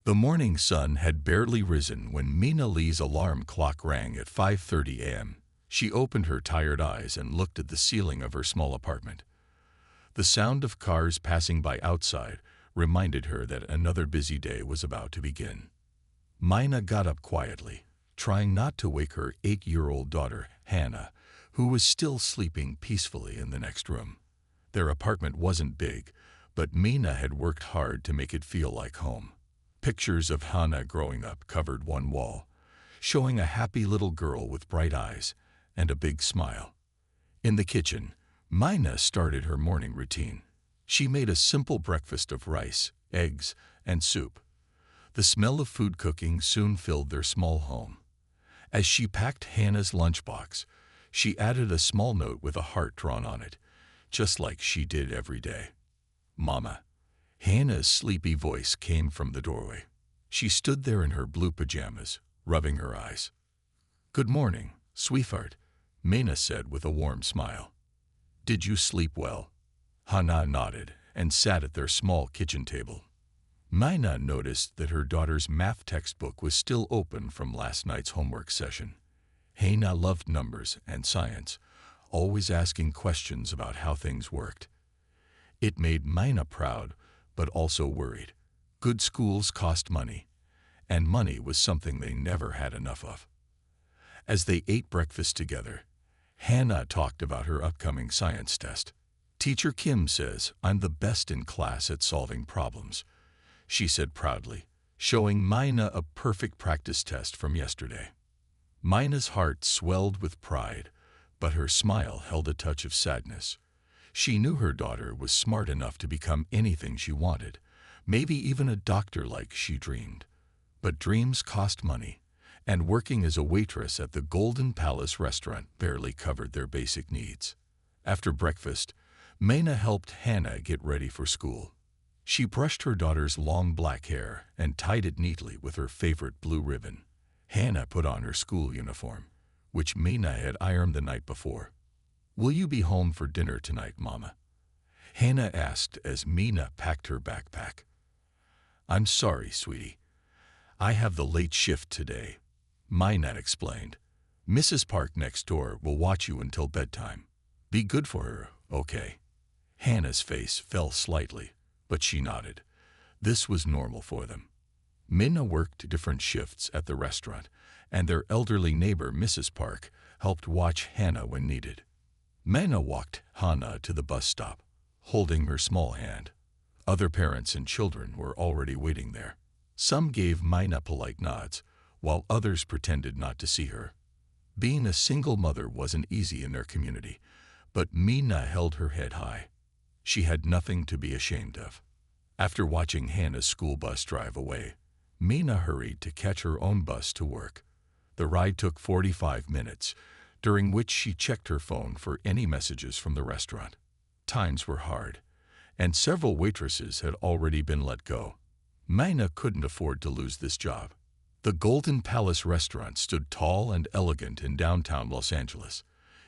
The morning sun had barely risen when Mina Lee's alarm clock rang at 5:30 a.m. She opened her tired eyes and looked at the ceiling of her small apartment. The sound of cars passing by outside reminded her that another busy day was about to begin. Mina got up quietly, trying not to wake her 8-year-old daughter, Hannah, who was still sleeping peacefully in the next room. Their apartment wasn't big, but Mina had worked hard to make it feel like home. Pictures of Hannah growing up covered one wall, showing a happy little girl with bright eyes and a big smile. In the kitchen, Mina started her morning routine. She made a simple breakfast of rice, eggs, and soup. The smell of food cooking soon filled their small home. As she packed Hannah's lunchbox, she added a small note with a heart drawn on it, just like she did every day. "Mama." Hannah's sleepy voice came from the doorway. She stood there in her blue pajamas, rubbing her eyes. "Good morning, sweetheart," Mina said with a warm smile. "Did you sleep well?" Hannah nodded and sat at their small kitchen table. Mina noticed that her daughter's math textbook was still open from last night's homework session. Hannah loved numbers and science, always asking questions about how things worked. It made Mina proud, but also worried. Good schools cost money, and money was something they never had enough of. As they ate breakfast together, Hannah talked about her upcoming science test. "Teacher Kim says I'm the best in class at solving problems," she said proudly, showing Mina a perfect practice test from yesterday. Mina's heart swelled with pride, but her smile held a touch of sadness. She knew her daughter was smart enough to become anything she wanted, maybe even a doctor like she dreamed. But dreams cost money, and working as a waitress at the Golden Palace restaurant barely covered their basic needs. After breakfast, Mina helped Hannah get ready for school. She brushed her daughter's long black hair and tied it neatly with her favorite blue ribbon. Hannah put on her school uniform, which Mina had ironed the night before. "Will you be home for dinner tonight, Mama?" Hannah asked as Mina packed her backpack. "I'm sorry, sweetie. I have the late shift today," Mina explained. "Mrs. Park next door will watch you until bedtime. Be good for her, okay?" Hannah's face fell slightly, but she nodded. This was normal for them. Mina worked different shifts at the restaurant, and their elderly neighbor, Mrs. Park, helped watch Hannah when needed. Mina walked Hannah to the bus stop, holding her small hand. Other parents and children were already waiting there. Some gave Mina polite nods, while others pretended not to see her. Being a single mother wasn't easy in their community, but Mina held her head high. She had nothing to be ashamed of. After watching Hannah's school bus drive away, Mina hurried to catch her own bus to work. The ride took 45 minutes, during which she checked her phone for any messages from the restaurant. Times were hard, and several waitresses had already been let go. Mina couldn't afford to lose this job. The Golden Palace restaurant stood tall and elegant in downtown Los Angeles.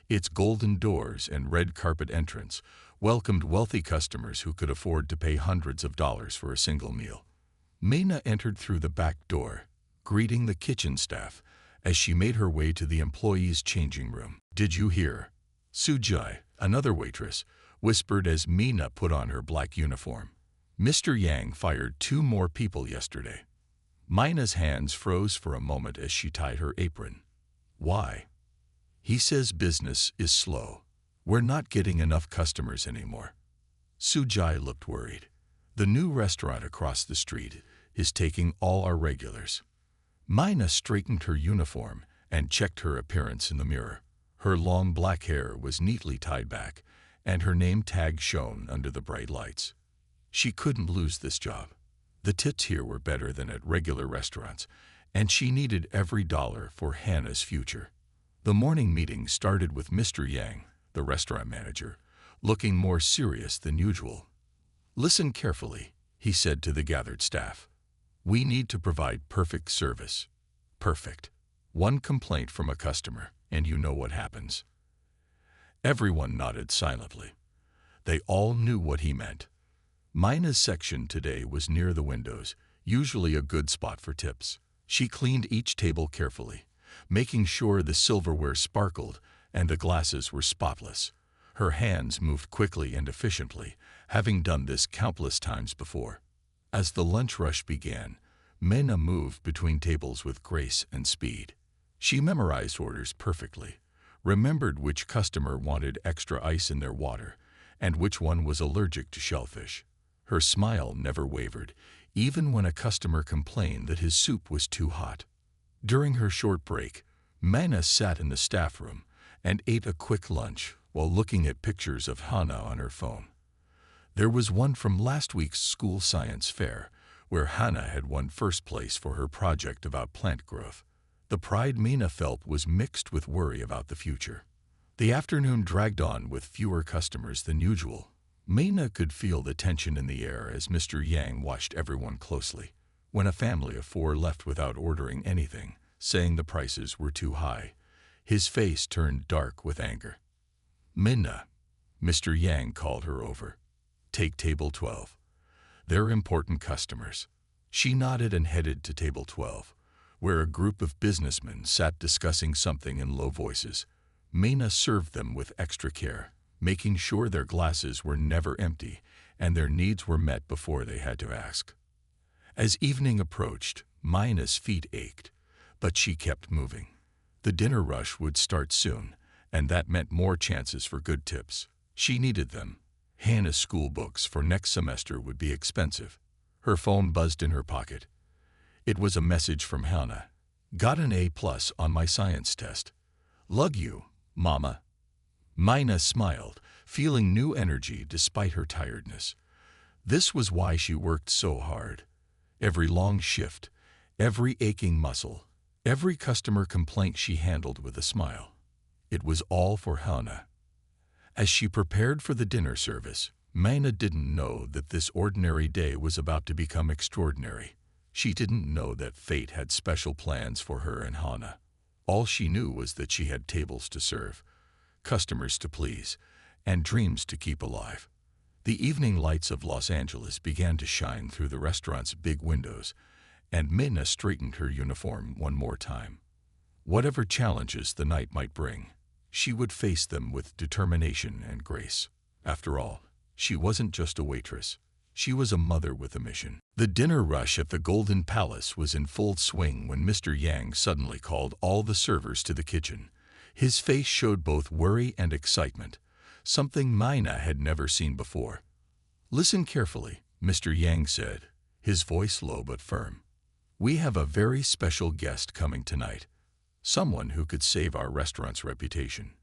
Its golden doors and red carpet entrance welcomed wealthy customers who could afford to pay hundreds of dollars for a single meal. Mina entered through the back door, greeting the kitchen staff as she made her way to the employees' changing room. "Did you hear?" Sujai, another waitress, whispered as Mina put on her black uniform. "Mr. Yang fired 2 more people yesterday." Mina's hands froze for a moment as she tied her apron. "Why?" "He says business is slow. We're not getting enough customers anymore." Sujai looked worried. "The new restaurant across the street is taking all our regulars." Mina straightened her uniform and checked her appearance in the mirror. Her long black hair was neatly tied back, and her name tag shone under the bright lights. She couldn't lose this job. The tips here were better than at regular restaurants, and she needed every dollar for Hannah's future. The morning meeting started with Mr. Yang, the restaurant manager, looking more serious than usual. "Listen carefully," he said to the gathered staff. "We need to provide perfect service." Perfect. One complaint from a customer, and you know what happens. Everyone nodded silently. They all knew what he meant. Mina's section today was near the windows, usually a good spot for tips. She cleaned each table carefully, making sure the silverware sparkled and the glasses were spotless. Her hands moved quickly and efficiently, having done this countless times before. As the lunch rush began, Mena moved between tables with grace and speed. She memorized orders perfectly, remembered which customer wanted extra ice in their water, and which one was allergic to shellfish. Her smile never wavered, even when a customer complained that his soup was too hot. During her short break, Mena sat in the staff room and ate a quick lunch while looking at pictures of Hannah on her phone. There was one from last week's school science fair, where Hannah had won first place for her project about plant growth. The pride Mena felt was mixed with worry about the future. The afternoon dragged on with fewer customers than usual. Mena could feel the tension in the air as Mr. Yang watched everyone closely. When a family of 4 left without ordering anything, saying the prices were too high, his face turned dark with anger. "Mena," Mr. Yang called her over. "Take table 12. They're important customers." She nodded and headed to table 12, where a group of businessmen sat discussing something in low voices. Mena served them with extra care, making sure their glasses were never empty and their needs were met before they had to ask. As evening approached, Mena's feet ached, but she kept moving. The dinner rush would start soon, and that meant more chances for good tips. She needed them. Hannah's school books for next semester would be expensive. Her phone buzzed in her pocket. It was a message from Hannah. "Got an A+ on my science test. Love you, Mama." Mena smiled, feeling new energy despite her tiredness. This was why she worked so hard. Every long shift, every aching muscle, every customer complaint she handled with a smile. It was all for Hannah. As she prepared for the dinner service, Mena didn't know that this ordinary day was about to become extraordinary. She didn't know that fate had special plans for her and Hannah. All she knew was that she had tables to serve, customers to please, and dreams to keep alive. The evening lights of Los Angeles began to shine through the restaurant's big windows, and Mena straightened her uniform one more time. Whatever challenges the night might bring, she would face them with determination and grace. After all, she wasn't just a waitress. She was a mother with a mission. The dinner rush at the Golden Palace was in full swing when Mr. Yang suddenly called all the servers to the kitchen. His face showed both worry and excitement, something Mena had never seen before. "Listen carefully," Mr. Yang said, his voice low but firm. "We have a very special guest coming tonight, someone who could save our restaurant's reputation."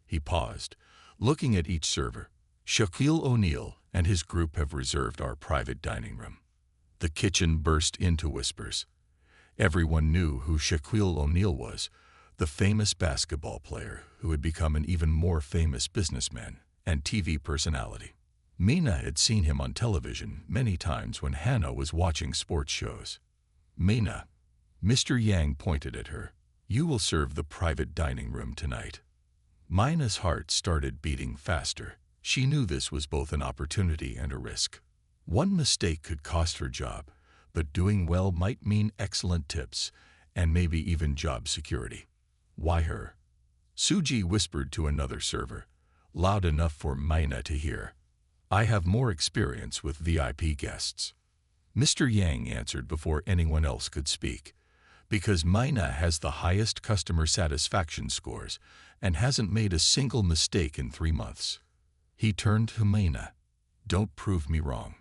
He paused, looking at each server. "Shaquille O'Neal and his group have reserved our private dining room." The kitchen burst into whispers. Everyone knew who Shaquille O'Neal was, the famous basketball player who had become an even more famous businessman and TV personality. Mena had seen him on television many times when Hannah was watching sports shows. "Mena," Mr. Yang pointed at her, "you will serve the private dining room tonight." Mena's heart started beating faster. She knew this was both an opportunity and a risk. One mistake could cost her job, but doing well might mean excellent tips and maybe even job security. "Why her?" Suji whispered to another server, loud enough for Mena to hear. "I have more experience with VIP guests." Mr. Yang answered before anyone else could speak. "Because Mena has the highest customer satisfaction scores and hasn't made a single mistake in 3 months. He turned to Mena. "Don't prove me wrong."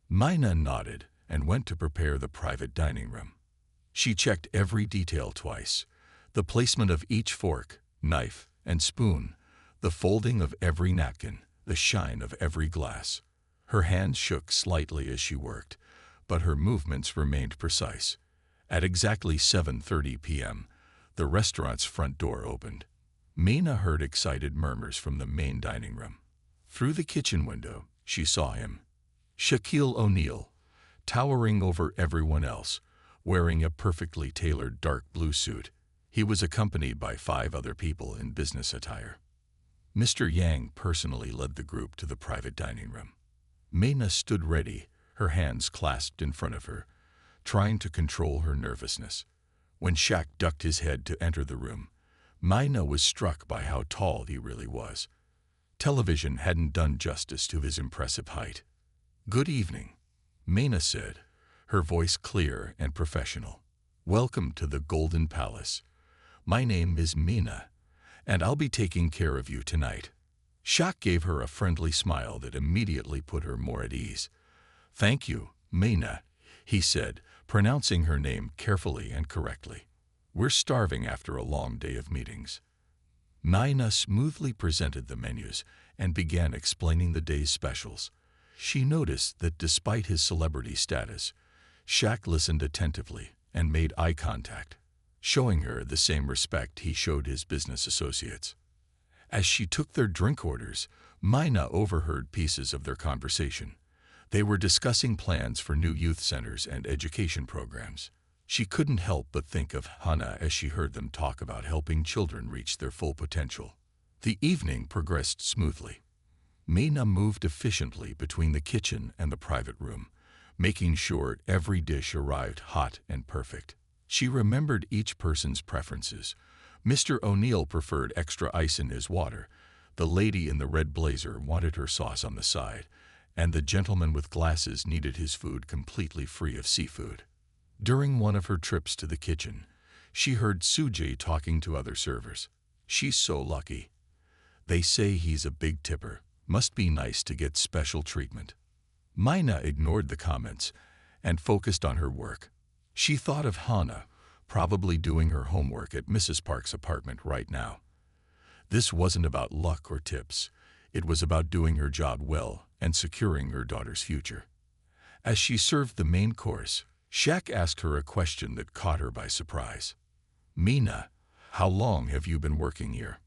Mena nodded and went to prepare the private dining room. She checked every detail twice: the placement of each fork, knife, and spoon, the folding of every napkin, the shine of every glass. Her hands shook slightly as she worked, but her movements remained precise. At exactly 7:30 p.m., the restaurant's front door opened. Mena heard excited murmurs from the main dining room. Through the kitchen window, she saw him. Shaquille O'Neal, towering over everyone else, wearing a perfectly tailored dark blue suit. He was accompanied by 5 other people in business attire. Mr. Yang personally led the group to the private dining room. Mena stood ready, her hands clasped in front of her, trying to control her nervousness. When Shaq ducked his head to enter the room, Mina was struck by how tall he really was. Television hadn't done justice to his impressive height. "Good evening," Mina said, her voice clear and professional. "Welcome to the Golden Palace. My name is Mina, and I'll be taking care of you tonight." Shaq gave her a friendly smile that immediately put her more at ease. "Thank you, Mina," he said, pronouncing her name carefully and correctly. "We're starving after a long day of meetings." Mina smoothly presented the menus and began explaining the day's specials. She noticed that despite his celebrity status, Shaq listened attentively and made eye contact, showing her the same respect he showed his business associates. As she took their drink orders, Mina overheard pieces of their conversation. They were discussing plans for new youth centers and education programs. She couldn't help but think of Hannah as she heard them talk about helping children reach their full potential. The evening progressed smoothly. Mina moved efficiently between the kitchen and the private room, making sure every dish arrived hot and perfect. She remembered each person's preferences. Mr. O'Neill preferred extra ice in his water, the lady in the red blazer wanted her sauce on the side, and the gentleman with glasses needed his food completely free of seafood. During one of her trips to the kitchen, she heard Sujay talking to other servers. "She's so lucky. They say he's a big tipper. Must be nice to get special treatment." Mina ignored the comments and focused on her work. She thought of Hannah, probably doing her homework at Mrs. Park's apartment right now. This wasn't about luck or tips. It was about doing her job well and securing her daughter's future. As she served the main course, Shaq asked her a question that caught her by surprise. "Mina, how long have you been working here?"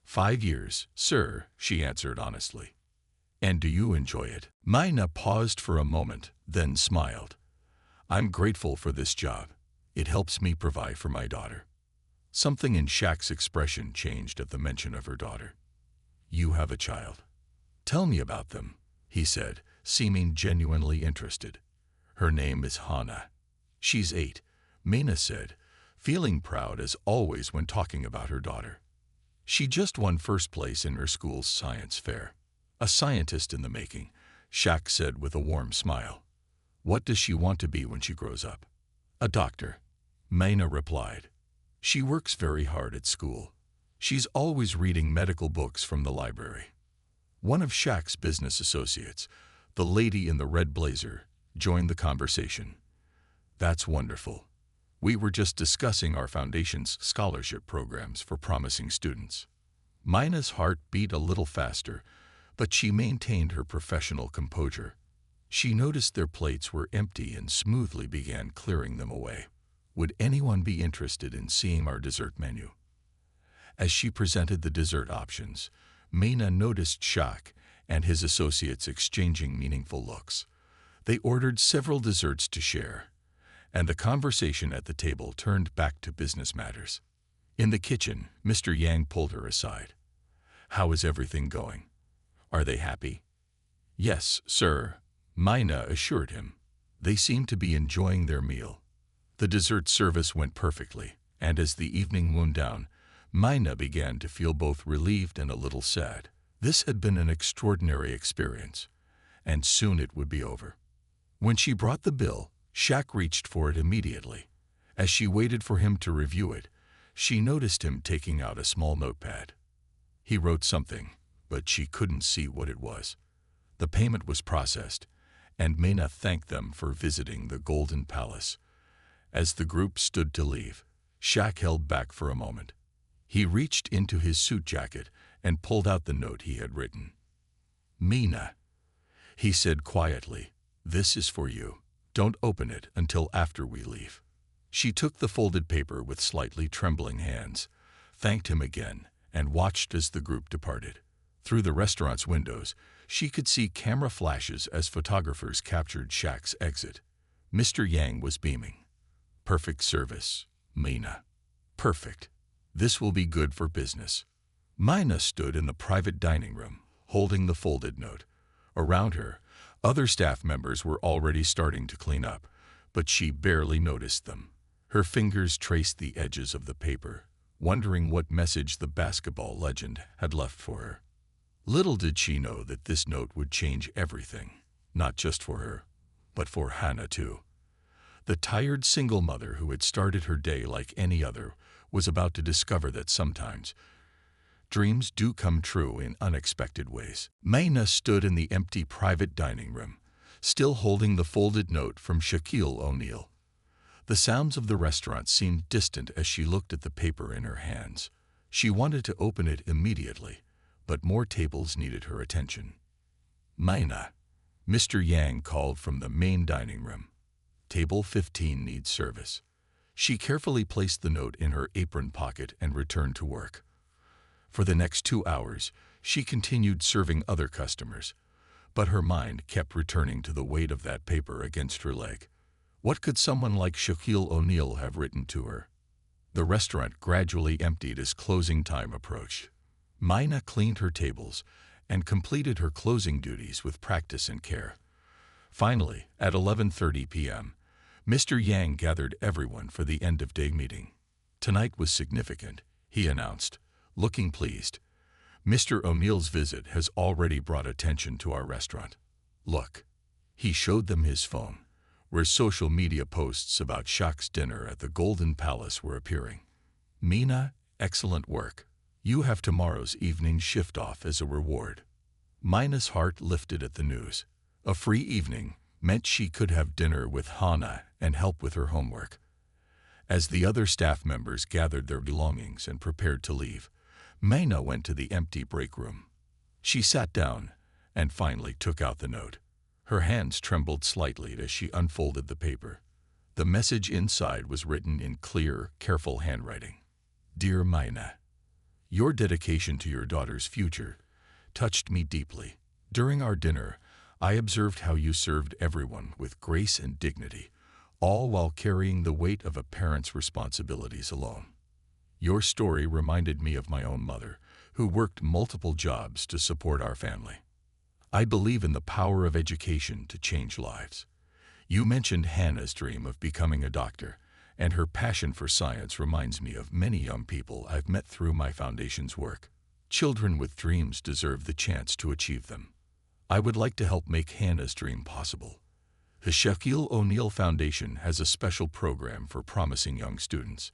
"5 years, sir," she answered honestly. "And do you enjoy it?" Mina paused for a moment, then smiled. "I'm grateful for this job. It helps me provide for my daughter." Something in Shaq's expression changed at the mention of her daughter. "You have a child. Tell me about them," he said, seeming genuinely interested. "Her name is Hannah. She's 8, Mina said, feeling proud as always when talking about her daughter. She just won first place in her school's science fair. A scientist in the making, Shaq said with a warm smile. "What does she want to be when she grows up?" "A doctor," Mina replied. "She works very hard at school. She's always reading medical books from the library." One of Shaq's business associates, the lady in the red blazer, joined the conversation. "That's wonderful. We were just discussing our foundation's scholarship programs for promising students." Mina's heart beat a little faster, but she maintained her professional composure. She noticed their plates were empty and smoothly began clearing them away. "Would anyone be interested in seeing our dessert menu?" As she presented the dessert options, Mina noticed Shaq and his associates exchanging meaningful looks. They ordered several desserts to share, and the conversation at the table turned back to business matters. In the kitchen, Mr. Yang pulled her aside. "How is everything going? Are they happy?" "Yes, sir," Mina assured him. They seemed to be enjoying their meal. The dessert service went perfectly, and as the evening wound down, Mina began to feel both relieved and a little sad. This had been an extraordinary experience, and soon it would be over. When she brought the bill, Shaq reached for it immediately. As she waited for him to review it, she noticed him taking out a small notepad. He wrote something, but she couldn't see what it was. The payment was processed, and Mina thanked them for visiting the Golden Palace. As the group stood to leave, Shaq held back for a moment. He reached into his suit jacket and pulled out the note he had written. "Mina," he said quietly, "this is for you. Don't open it until after we leave." She took the folded paper with slightly trembling hands, thanked him again, and watched as the group departed. Through the restaurant's windows, she could see camera flashes as photographers captured Shaq's exit. Mr. Yang was beaming. "Perfect service, Mina. Perfect. This will be good for business." Mina stood in the private dining room, holding the folded note. Around her, other staff members were already starting to clean up, but she barely noticed them. Her fingers traced the edges of the paper, wondering what message the basketball legend had left for her. Little did she know that this note would change everything, not just for her, but for Hannah too. The tired single mother who had started her day like any other was about to discover that sometimes dreams do come true in unexpected ways. Mayna stood in the empty private dining room, still holding the folded note from Shaquille O'Neal. The sounds of the restaurant seemed distant as she looked at the paper in her hands. She wanted to open it immediately, but more tables needed her attention. Mayna, Mr. Yang called from the main dining room. Table 15 needs service. She carefully placed the note in her apron pocket and returned to work. For the next 2 hours, she continued serving other customers, but her mind kept returning to the weight of that paper against her leg. What could someone like Shaquille O'Neal have written to her? The restaurant gradually emptied as closing time approached. Mayna cleaned her tables and completed her closing duties with practice and care. Finally, at 11:30 p.m., Mr. Yang gathered everyone for the end-of-day meeting. Tonight was significant, he announced, looking pleased. Mr. O'Neal's visit has already brought attention to our restaurant. Look. He showed them his phone, where social media posts about Shaq's dinner at the Golden Palace were appearing. Mayna, excellent work. You have tomorrow's evening shift off as a reward. Mayna's heart lifted at the news. A free evening meant she could have dinner with Hannah and help with her homework. As the other staff members gathered their belongings and prepared to leave, Mayna went to the empty break room. She sat down and finally took out the note. Her hands trembled slightly as she unfolded the paper. The message inside was written in clear, careful handwriting. Dear Mayna, your dedication to your daughter's future touched me deeply. During our dinner, I observed how you served everyone with grace and dignity, all while carrying the weight of a parent's responsibilities alone. Your story reminded me of my own mother, who worked multiple jobs to support our family. I believe in the power of education to change lives. You mentioned Hannah's dream of becoming a doctor, and her passion for science reminds me of many young people I've met through my foundation's work. Children with dreams deserve the chance to achieve them. I would like to help make Hannah's dream possible. The Shaquille O'Neal Foundation has a special program for promising young students.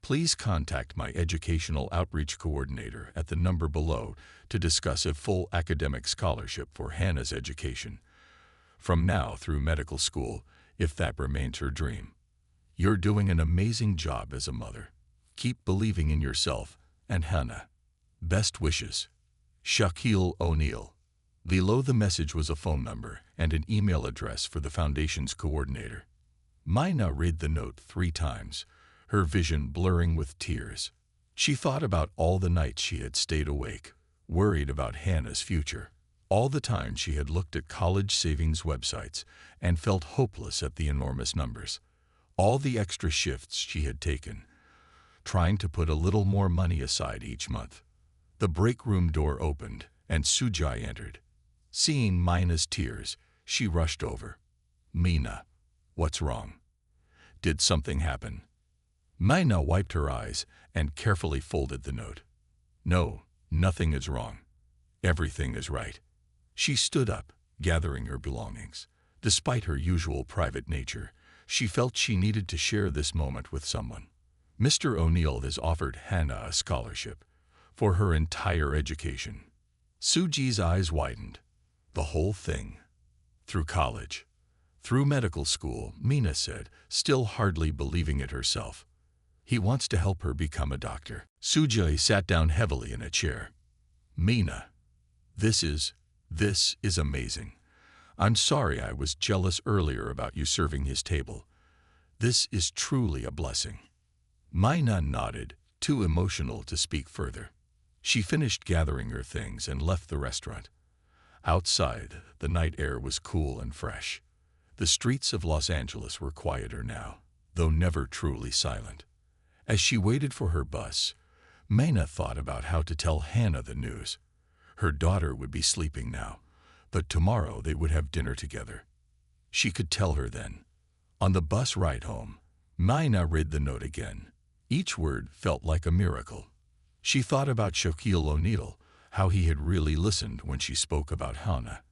Please contact my educational outreach coordinator at the number below to discuss a full academic scholarship for Hannah's education, from now through medical school, if that remains her dream. You're doing an amazing job as a mother. Keep believing in yourself and Hannah. Best wishes, Shaquille O'Neal. Below the message was a phone number and an email address for the foundation's coordinator. Mayna read the note 3 times, her vision blurring with tears. She thought about all the nights she had stayed awake, worried about Hannah's future, all the time she had looked at college savings websites and felt hopeless at the enormous numbers, all the extra shifts she had taken, trying to put a little more money aside each month. The break room door opened and Sujai entered. Seeing Mayna's tears, she rushed over. Mayna, what's wrong? Did something happen? Mayna wiped her eyes and carefully folded the note. No, nothing is wrong. Everything is right. She stood up, gathering her belongings. Despite her usual private nature, she felt she needed to share this moment with someone. Mr. O'Neal has offered Hannah a scholarship for her entire education. Suji's eyes widened. The whole thing. Through college. Through medical school, Mayna said, still hardly believing it herself. He wants to help her become a doctor. Sujai sat down heavily in a chair. Mayna, this is amazing. I'm sorry I was jealous earlier about you serving his table. This is truly a blessing. Mayna nodded, too emotional to speak further. She finished gathering her things and left the restaurant. Outside, the night air was cool and fresh. The streets of Los Angeles were quieter now, though never truly silent. As she waited for her bus, Mayna thought about how to tell Hannah the news. Her daughter would be sleeping now, but tomorrow they would have dinner together. She could tell her then. On the bus ride home, Mina read the note again. Each word felt like a miracle. She thought about Shaquille O'Neal, how he had really listened when she spoke about Hannah,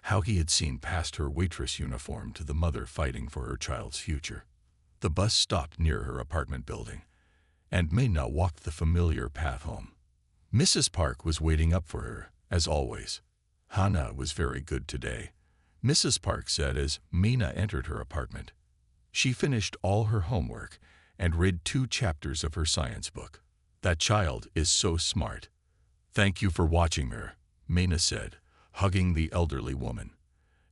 how he had seen past her waitress uniform to the mother fighting for her child's future. The bus stopped near her apartment building, and Mina walked the familiar path home. Mrs. Park was waiting up for her, as always. Hannah was very good today, Mrs. Park said as Mina entered her apartment. She finished all her homework and read 2 chapters of her science book. That child is so smart. Thank you for watching her, Mina said, hugging the elderly woman.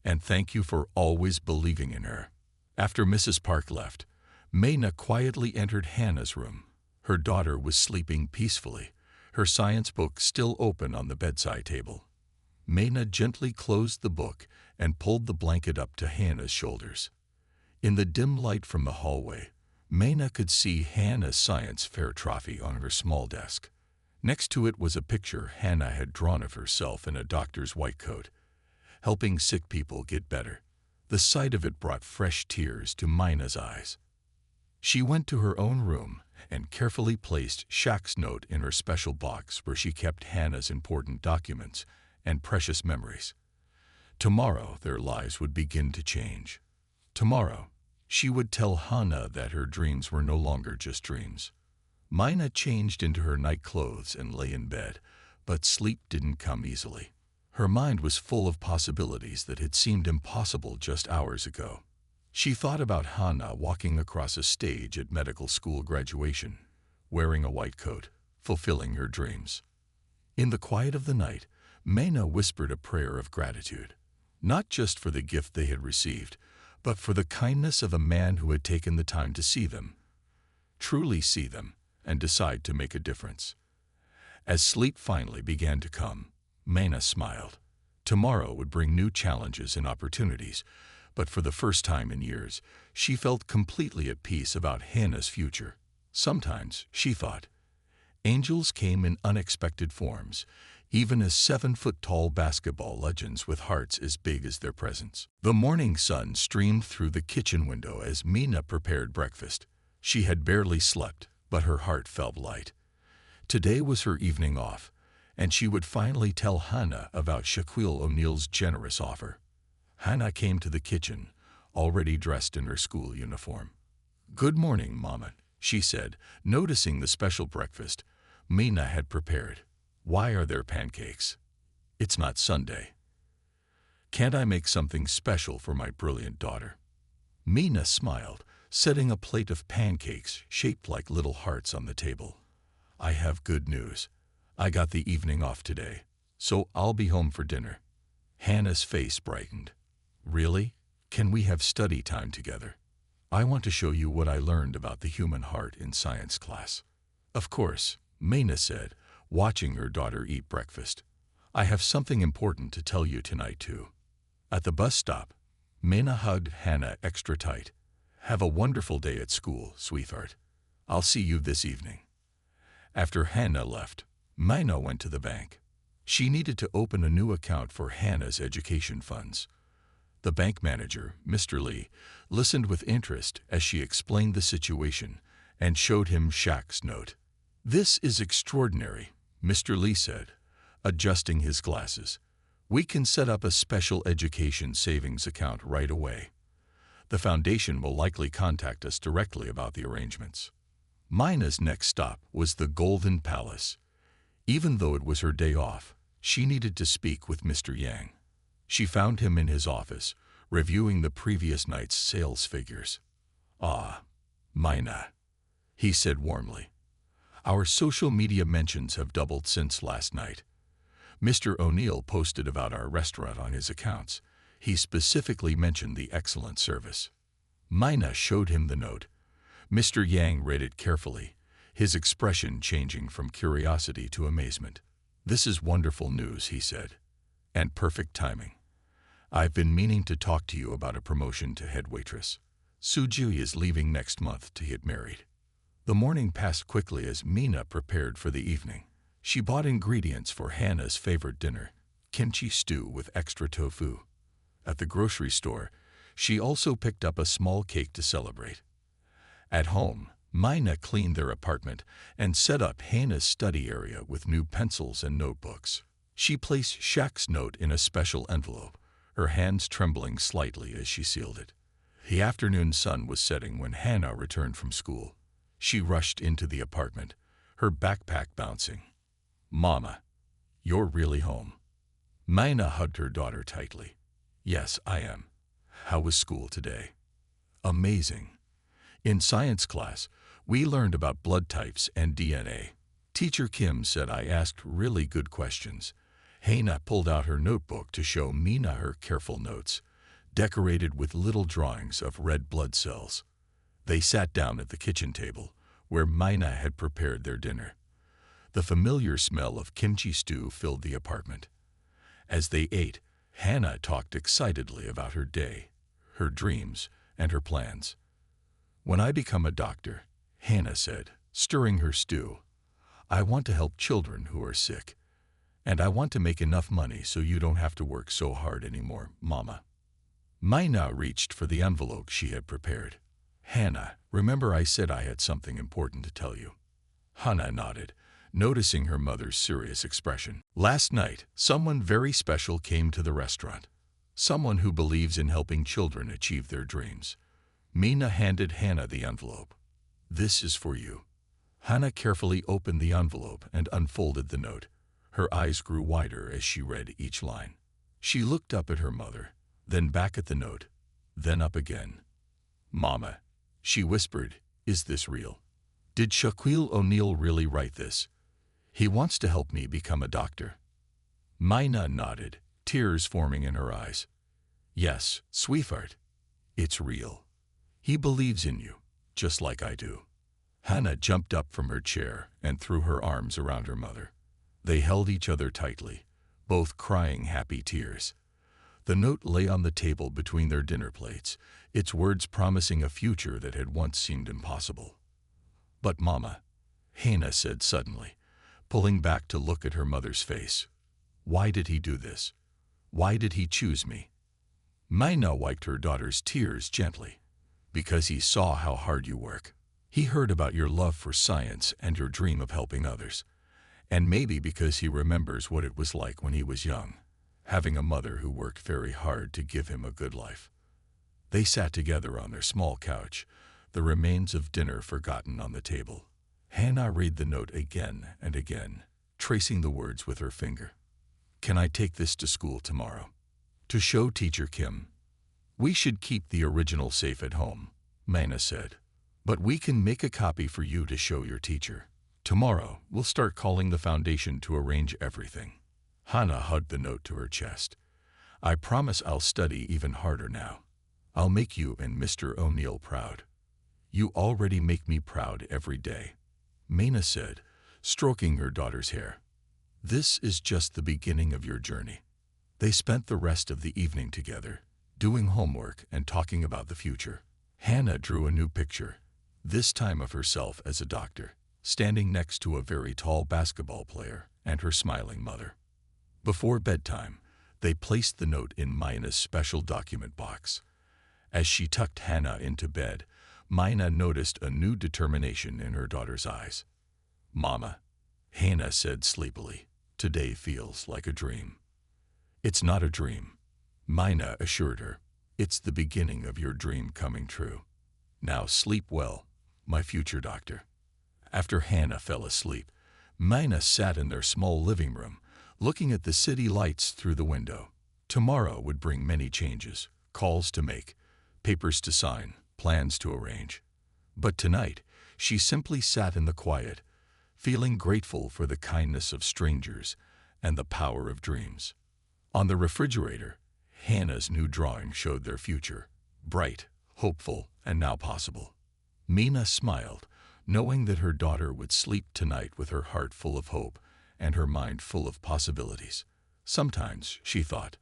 And thank you for always believing in her. After Mrs. Park left, Mina quietly entered Hannah's room. Her daughter was sleeping peacefully, her science book still open on the bedside table. Mina gently closed the book and pulled the blanket up to Hannah's shoulders. In the dim light from the hallway, Mina could see Hannah's science fair trophy on her small desk. Next to it was a picture Hannah had drawn of herself in a doctor's white coat, helping sick people get better. The sight of it brought fresh tears to Mina's eyes. She went to her own room and carefully placed Shaq's note in her special box where she kept Hannah's important documents and precious memories. Tomorrow their lives would begin to change. Tomorrow, she would tell Hannah that her dreams were no longer just dreams. Mina changed into her night clothes and lay in bed, but sleep didn't come easily. Her mind was full of possibilities that had seemed impossible just hours ago. She thought about Hannah walking across a stage at medical school graduation, wearing a white coat, fulfilling her dreams. In the quiet of the night, Mina whispered a prayer of gratitude, not just for the gift they had received, but for the kindness of a man who had taken the time to see them, truly see them, and decide to make a difference. As sleep finally began to come, Mina smiled. Tomorrow would bring new challenges and opportunities, but for the first time in years, she felt completely at peace about Hannah's future. Sometimes, she thought, angels came in unexpected forms, even as 7-foot-tall basketball legends with hearts as big as their presence. The morning sun streamed through the kitchen window as Mina prepared breakfast. She had barely slept, but her heart felt light. Today was her evening off, and she would finally tell Hannah about Shaquille O'Neal's generous offer. Hannah came to the kitchen, already dressed in her school uniform. "Good morning, Mama," she said, noticing the special breakfast Mina had prepared. "Why are there pancakes? It's not Sunday. Can't I make something special for my brilliant daughter?" Mina smiled, setting a plate of pancakes shaped like little hearts on the table. "I have good news. I got the evening off today, so I'll be home for dinner." Hannah's face brightened. "Really? Can we have study time together? I want to show you what I learned about the human heart in science class." "Of course," Mina said, watching her daughter eat breakfast. "I have something important to tell you tonight, too." At the bus stop, Mina hugged Hannah extra tight. "Have a wonderful day at school, sweetheart. I'll see you this evening." After Hannah left, Mina went to the bank. She needed to open a new account for Hannah's education funds. The bank manager, Mr. Lee, listened with interest as she explained the situation and showed him Shaq's note. "This is extraordinary," Mr. Lee said, adjusting his glasses. "We can set up a special education savings account right away. The foundation will likely contact us directly about the arrangements." Mina's next stop was the Golden Palace. Even though it was her day off, she needed to speak with Mr. Yang. She found him in his office, reviewing the previous night's sales figures. "Ah, Mina," he said warmly. "Our social media mentions have doubled since last night. Mr. O'Neal posted about our restaurant on his accounts. He specifically mentioned the excellent service." Mina showed him the note. Mr. Yang read it carefully, his expression changing from curiosity to amazement. "This is wonderful news," he said, "and perfect timing. I've been meaning to talk to you about a promotion to head waitress. Suji is leaving next month to get married." The morning passed quickly as Mina prepared for the evening. She bought ingredients for Hannah's favorite dinner, kimchi stew with extra tofu. At the grocery store, She also picked up a small cake to celebrate. At home, Mina cleaned their apartment and set up Hannah's study area with new pencils and notebooks. She placed Shaq's note in a special envelope, her hands trembling slightly as she sealed it. The afternoon sun was setting when Hannah returned from school. She rushed into the apartment, her backpack bouncing. "Mama, you're really home." Mina hugged her daughter tightly. "Yes, I am. How was school today?" "Amazing. In science class, we learned about blood types and DNA. Teacher Kim said I asked really good questions." Hannah pulled out her notebook to show Mina her careful notes, decorated with little drawings of red blood cells. They sat down at the kitchen table, where Mina had prepared their dinner. The familiar smell of kimchi stew filled the apartment. As they ate, Hannah talked excitedly about her day, her dreams, and her plans. "When I become a doctor," Hannah said, stirring her stew, "I want to help children who are sick. And I want to make enough money so you don't have to work so hard anymore, Mama." Mina reached for the envelope she had prepared. "Hannah, remember I said I had something important to tell you?" Hannah nodded, noticing her mother's serious expression. "Last night, someone very special came to the restaurant. Someone who believes in helping children achieve their dreams." Mina handed Hannah the envelope. "This is for you." Hannah carefully opened the envelope and unfolded the note. Her eyes grew wider as she read each line. She looked up at her mother, then back at the note, then up again. "Mama," she whispered, "is this real? Did Shaquille O'Neal really write this? He wants to help me become a doctor." Mina nodded, tears forming in her eyes. "Yes, sweetheart, it's real. He believes in you, just like I do." Hannah jumped up from her chair and threw her arms around her mother. They held each other tightly, both crying happy tears. The note lay on the table between their dinner plates, its words promising a future that had once seemed impossible. "But Mama," Hannah said suddenly, pulling back to look at her mother's face, "why did he do this? Why did he choose me?" Mina wiped her daughter's tears gently. "Because he saw how hard you work. He heard about your love for science and your dream of helping others. And maybe because he remembers what it was like when he was young, having a mother who worked very hard to give him a good life." They sat together on their small couch, the remains of dinner forgotten on the table. Hannah read the note again and again, tracing the words with her finger. "Can I take this to school tomorrow? To show Teacher Kim?" "We should keep the original safe at home," Mina said. "But we can make a copy for you to show your teacher. Tomorrow, we'll start calling the foundation to arrange everything." Hannah hugged the note to her chest. "I promise I'll study even harder now. I'll make you and Mr. O'Neal proud." "You already make me proud every day," Mina said, stroking her daughter's hair. "This is just the beginning of your journey." They spent the rest of the evening together, doing homework and talking about the future. Hannah drew a new picture, this time of herself as a doctor, standing next to a very tall basketball player and her smiling mother. Before bedtime, they placed the note in Mina's special document box. As she tucked Hannah into bed, Mina noticed a new determination in her daughter's eyes. "Mama," Hannah said sleepily, "today feels like a dream." "It's not a dream," Mina assured her. "It's the beginning of your dream coming true. Now sleep well, my future doctor." After Hannah fell asleep, Mina sat in their small living room, looking at the city lights through the window. Tomorrow would bring many changes, calls to make, papers to sign, plans to arrange. But tonight, she simply sat in the quiet, feeling grateful for the kindness of strangers and the power of dreams. On the refrigerator, Hannah's new drawing showed their future, bright, hopeful, and now possible. Mina smiled, knowing that her daughter would sleep tonight with her heart full of hope and her mind full of possibilities. Sometimes, she thought,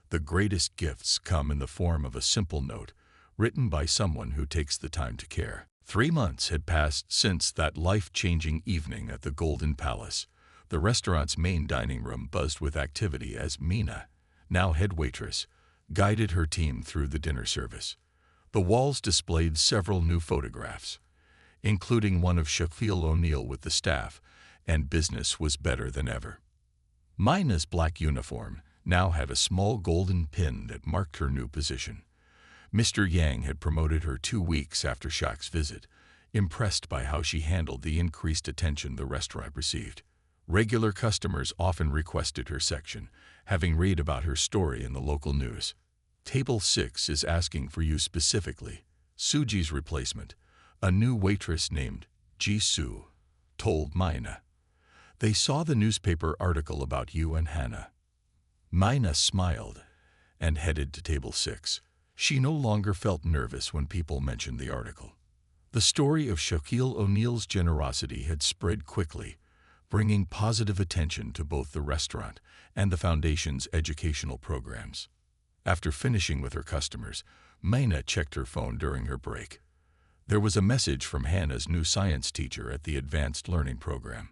the greatest gifts come in the form of a simple note, written by someone who takes the time to care. 3 months had passed since that life-changing evening at the Golden Palace. The restaurant's main dining room buzzed with activity as Mina, now head waitress, guided her team through the dinner service. The walls displayed several new photographs, including one of Shaquille O'Neal with the staff, and business was better than ever. Mina's black uniform now had a small golden pin that marked her new position. Mr. Yang had promoted her 2 weeks after Shaq's visit, impressed by how she handled the increased attention the restaurant received. Regular customers often requested her section, having read about her story in the local news. Table 6 is asking for you specifically. Suji's replacement, a new waitress named Jisoo, told Mina. They saw the newspaper article about you and Hannah. Mina smiled and headed to table 6. She no longer felt nervous when people mentioned the article. The story of Shaquille O'Neal's generosity had spread quickly, bringing positive attention to both the restaurant and the foundation's educational programs. After finishing with her customers, Mina checked her phone during her break. There was a message from Hannah's new science teacher at the advanced learning program.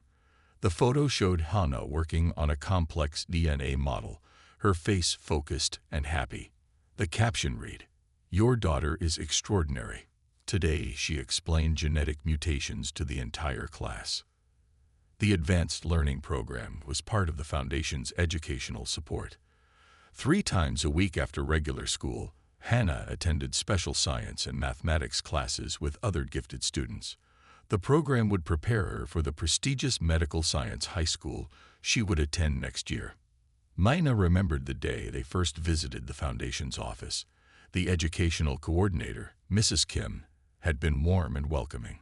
The photo showed Hannah working on a complex DNA model, her face focused and happy. The caption read, "Your daughter is extraordinary." Today, she explained genetic mutations to the entire class. The advanced learning program was part of the foundation's educational support. 3 times a week after regular school, Hannah attended special science and mathematics classes with other gifted students. The program would prepare her for the prestigious medical science high school she would attend next year. Mina remembered the day they first visited the foundation's office. The educational coordinator, Mrs. Kim, had been warm and welcoming.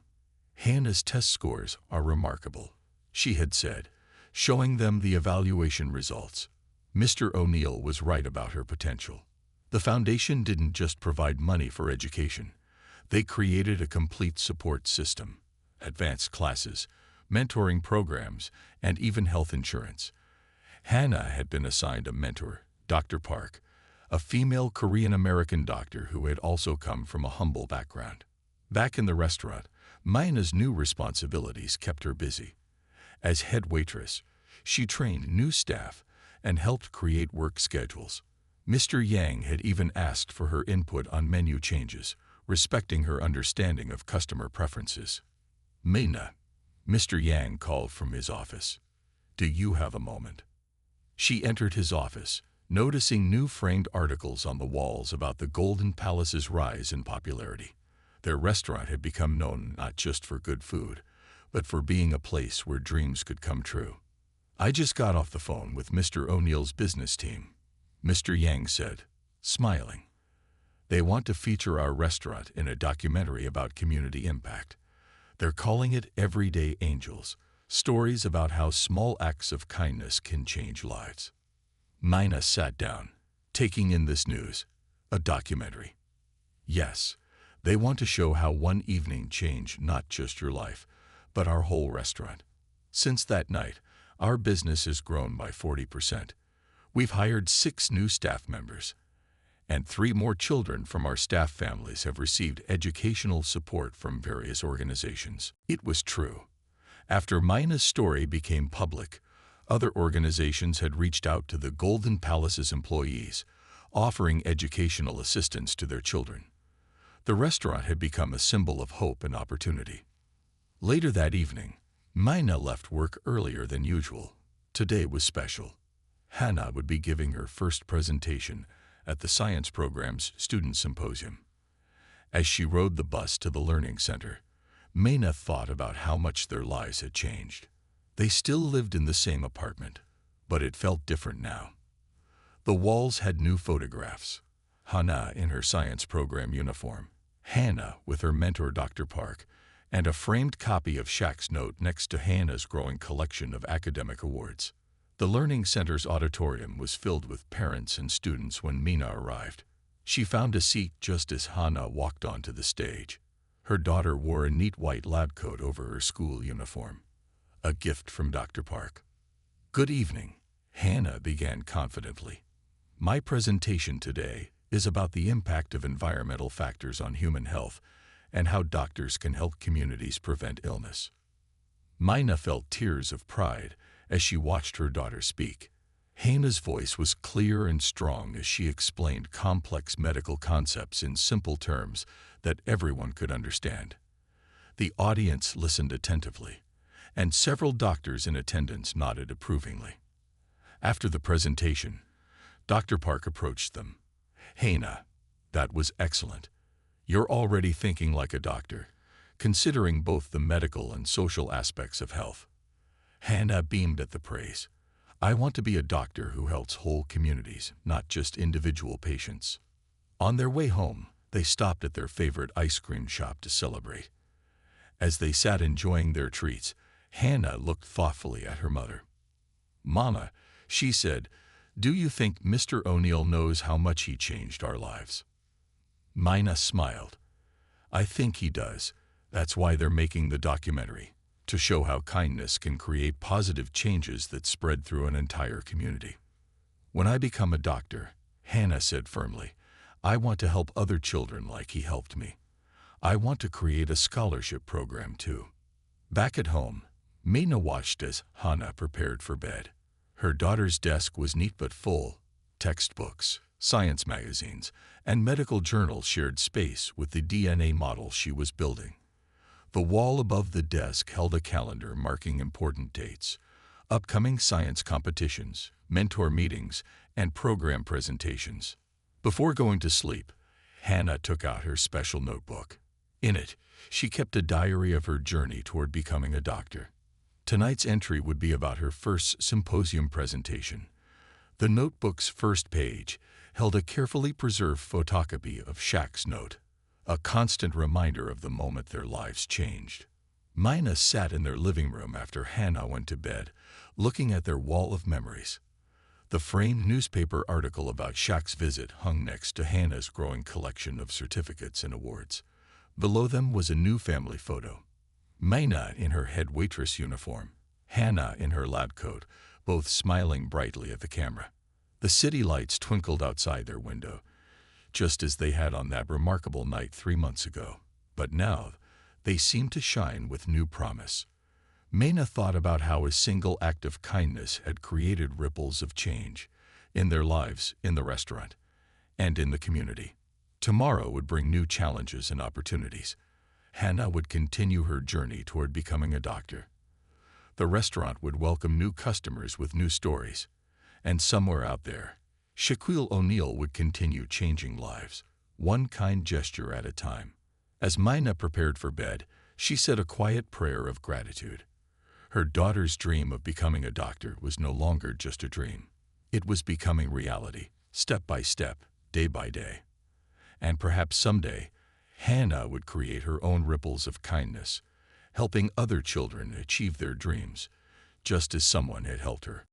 "Hannah's test scores are remarkable," she had said, showing them the evaluation results. Mr. O'Neal was right about her potential. The foundation didn't just provide money for education. They created a complete support system, advanced classes, mentoring programs, and even health insurance. Hannah had been assigned a mentor, Dr. Park, a female Korean-American doctor who had also come from a humble background. Back in the restaurant, Mina's new responsibilities kept her busy. As head waitress, she trained new staff and helped create work schedules. Mr. Yang had even asked for her input on menu changes, respecting her understanding of customer preferences. "Mina," Mr. Yang called from his office. "Do you have a moment?" She entered his office, noticing new framed articles on the walls about the Golden Palace's rise in popularity. Their restaurant had become known not just for good food, but for being a place where dreams could come true. "I just got off the phone with Mr. O'Neal's business team," Mr. Yang said, smiling. "They want to feature our restaurant in a documentary about community impact. They're calling it Everyday Angels, stories about how small acts of kindness can change lives." Mina sat down, taking in this news. A documentary. Yes, they want to show how one evening changed not just your life, but our whole restaurant. Since that night, our business has grown by 40%. We've hired 6 new staff members, and 3 more children from our staff families have received educational support from various organizations. It was true. After Mina's story became public, other organizations had reached out to the Golden Palace's employees, offering educational assistance to their children. The restaurant had become a symbol of hope and opportunity. Later that evening, Mina left work earlier than usual. Today was special. Hannah would be giving her first presentation at the science program's student symposium. As she rode the bus to the learning center, Mina thought about how much their lives had changed. They still lived in the same apartment, but it felt different now. The walls had new photographs. Hannah in her science program uniform, Hannah with her mentor Dr. Park, and a framed copy of Shaq's note next to Hannah's growing collection of academic awards. The Learning Center's auditorium was filled with parents and students when Mina arrived. She found a seat just as Hannah walked onto the stage. Her daughter wore a neat white lab coat over her school uniform, a gift from Dr. Park. "Good evening," Hannah began confidently. "My presentation today is about the impact of environmental factors on human health and how doctors can help communities prevent illness." Mina felt tears of pride as she watched her daughter speak. Hannah's voice was clear and strong as she explained complex medical concepts in simple terms that everyone could understand. The audience listened attentively, and several doctors in attendance nodded approvingly. After the presentation, Dr. Park approached them. "Hannah, that was excellent. You're already thinking like a doctor, considering both the medical and social aspects of health." Hannah beamed at the praise. "I want to be a doctor who helps whole communities, not just individual patients." On their way home, they stopped at their favorite ice cream shop to celebrate. As they sat enjoying their treats, Hannah looked thoughtfully at her mother. "Mama," she said, "do you think Mr. O'Neill knows how much he changed our lives?" Mina smiled. "I think he does. That's why they're making the documentary, to show how kindness can create positive changes that spread through an entire community." "When I become a doctor," Hannah said firmly, "I want to help other children like he helped me. I want to create a scholarship program too." Back at home, Mina watched as Hannah prepared for bed. Her daughter's desk was neat but full. Textbooks, science magazines, and medical journals shared space with the DNA model she was building. The wall above the desk held a calendar marking important dates, upcoming science competitions, mentor meetings, and program presentations. Before going to sleep, Hannah took out her special notebook. In it, she kept a diary of her journey toward becoming a doctor. Tonight's entry would be about her first symposium presentation. The notebook's first page held a carefully preserved photocopy of Shaq's note, a constant reminder of the moment their lives changed. Mina sat in their living room after Hannah went to bed, looking at their wall of memories. The framed newspaper article about Shaq's visit hung next to Hannah's growing collection of certificates and awards. Below them was a new family photo. Mina in her head waitress uniform, Hannah in her lab coat, both smiling brightly at the camera. The city lights twinkled outside their window, just as they had on that remarkable night 3 months ago. But now, they seemed to shine with new promise. Mina thought about how a single act of kindness had created ripples of change in their lives, in the restaurant, and in the community. Tomorrow would bring new challenges and opportunities. Hannah would continue her journey toward becoming a doctor. The restaurant would welcome new customers with new stories. And somewhere out there, Shaquille O'Neill would continue changing lives, one kind gesture at a time. As Mina prepared for bed, she said a quiet prayer of gratitude. Her daughter's dream of becoming a doctor was no longer just a dream. It was becoming reality, step by step, day by day. And perhaps someday, Hannah would create her own ripples of kindness, helping other children achieve their dreams, just as someone had helped her.